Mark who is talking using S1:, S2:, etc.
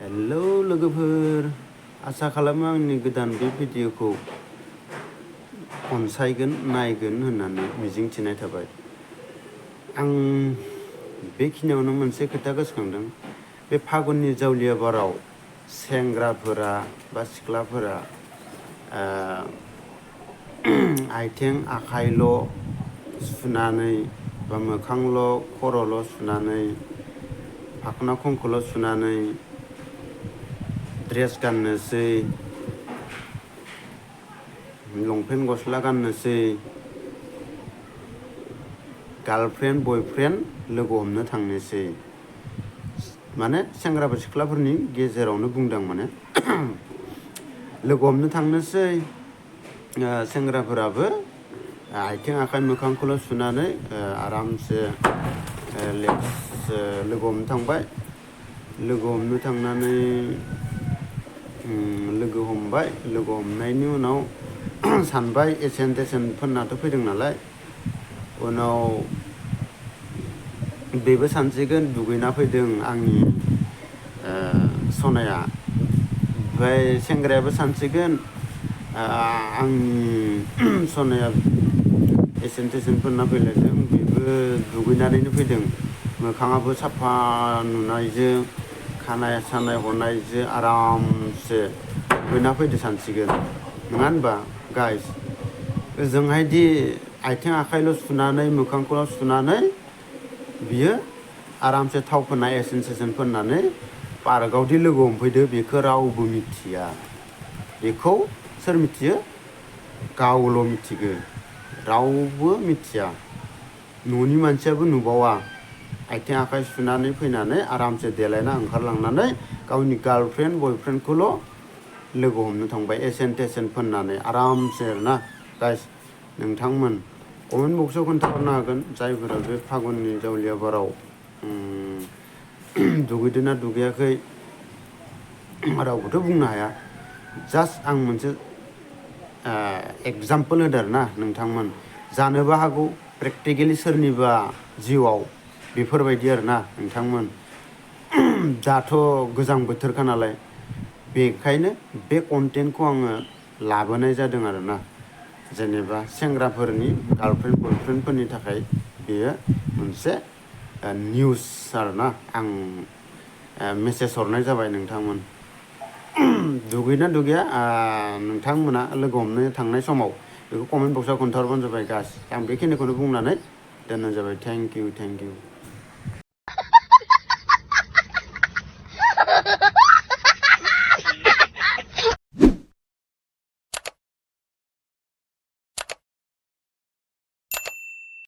S1: Hello लोगोफोर, आसा खालामो आंनि गोदान बे भिडिअखौ अनसायगोन नायगोन होननानै मिजिंथिनाय थाबाय। आं बेखिनियावनो मोनसे खोथा गोसोखांदों। बे फागुननि जावलिया बाराव सेंग्राफोरा बा सिख्लाफोरा आथिं आखाइल' सुनानै बा मोखांल' खर'ल' सुनानै फाखना खंखौल' सुनानै ड्रेस गाननोसै, लंपेन्ट गस्ला गाननोसै, गार्लफ्रेन्ड बयफ्रेन्ड लोगो हमनो थांनोसै। माने सेंग्रा बा सिख्लाफोरनि गेजेरावनो बुंदों माने लोगो हमनो थांनोसै। सेंग्राफोराबो आथिं आखाइ मोखांखौल' सुनानै आरामसे लोगो हमनो थांबाय। लोगो हमनो थांनानै लोगो हमबाय। लोगो हमनायनि उनाव सानबाय एसेन तेसेन फोननाथ' फैदों नालाय, उनाव बेबो सानसिगोन दुगैना फैदों आंनि सनाया। ओमफ्राय सेंग्रायाबो सानसिगोन आंनि सनाया एसेन तेसेन फोनना फैलायदों, बेबो दुगैनानैनो फैदों। मोखाङाबो साफा नुनायजों खानाय सानाय हनायजों आरामसे दुगैना फैदो सानसिगोन, नङा होनबा गाइस? ओजोंहायदि आथिं आखाइल' सुनानै मोखांखौल' सुनानै बियो आरामसे थाव फोनना एसेन तेसेन फोननानै पार्कआवदि लोगो हमफैदो बेखौ रावबो मिथिया। बेखौ सोर मिथियो? गावल' मिथिगो, रावबो मिथिया। न'नि मानसियाबो नुबावा। आथिं आखाइ सुनानै फैनानै आरामसे देलायना ओंखारलांनानै गावनि गार्लफ्रेन्ड बयफ्रेन्डखौल' लोगो हमनो थांबाय एसेन तेसेन फोननानै आरामसे आरोना गाइस। नोंथांमोन कमेन्ट बक्सआव खोन्थाहरनो हागोन जायफोरा बे फागुननि जावलिया बाराव दुगैदोंना दुगैयाखै। रावबोथ' बुंनो हाया। जास्ट आं मोनसे एगजामपोल होदो आरोना नोंथांमोन। जानोबो हागौ प्रेक्टिकेलि सोरनिबा जिउआव बेफोरबायदि आरोना नोंथांमोन। दाथ' गोजां बोथोरखा नालाय, बेखायनो बे कन्टेन्टखौ आङो लाबोनाय जादों आरोना। जेनेबा सेंग्राफोरनि गार्लफ्रेन्ड बयफ्रेन्डफोरनि थाखाय बेयो मोनसे निउस आरोना। आं मेसेज हरनाय जाबाय नोंथांमोन। दुगैना दुगैया नोंथांमोना लोगो हमनो थांनाय समाव बेखौ कमेन्ट बक्सआव खोन्थाहरबानो जाबाय गाइस। आं बेखिनिखौनो बुंनानै दोननाय जाबाय। Thank you.